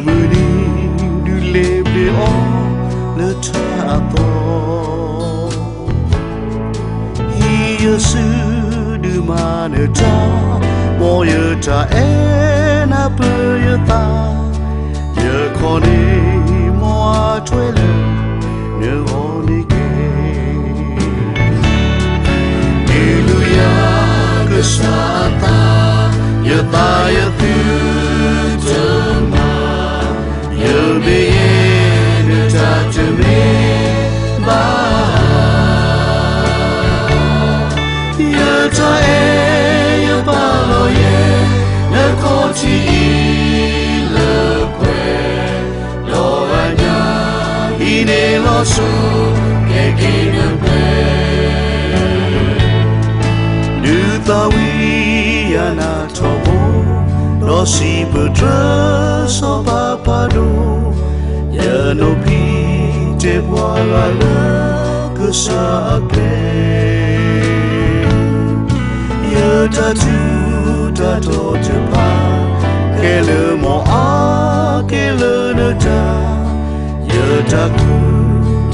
muni du leble o le tato hi yesu du maneta moyeta ena puyeta ye khoni moa twele ne onike hallelujah kesata yeta yetu jema ye be ta jeme ba yeta ye ba lo ye ne ko ti le kwe lo anya ine lo so ke ke ne pe du ta wi yana to lo si putra so papa do ya no pi te boala le que sa ke ya ta tu ta to te pa ke le mo a ke le ne ta ya ta ku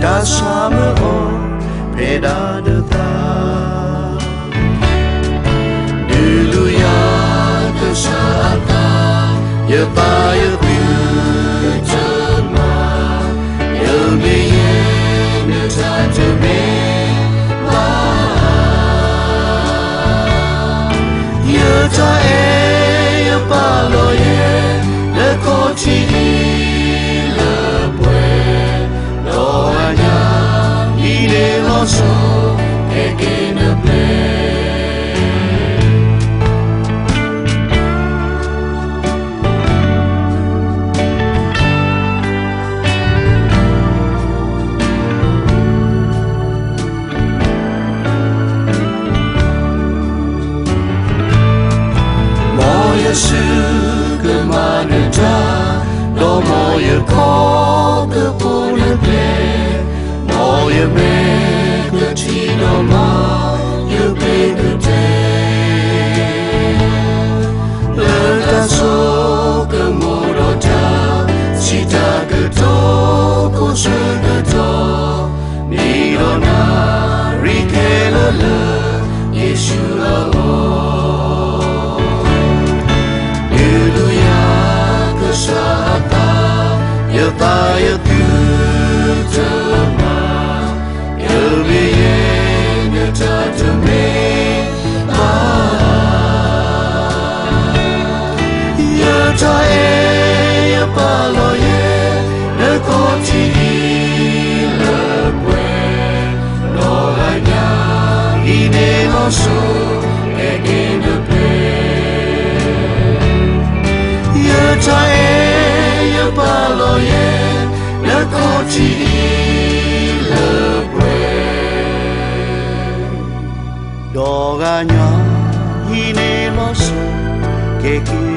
da sa me o pe da de ta ye ba ye tu jema ye me ye ne ta te me ba ye ta ye ba lo ye le ko ti le pue lo anya i de lo so e ke ne pe Yesu ke maneta lo moye ko ke pone pe moye me ke ti no ma ye pe ke te le ta so ke morota sita ke to ko se ke to ni ro na ri ke le Yesu lo ta ye tu jema ye be ye ne ta te me ba ye ta ye pa lo ye ne ko ti le pue lo la nya i ne lo so e ke ne pe ye ta ye pa lo ye ne ko ti le pue do ga nya i ne lo so ke ki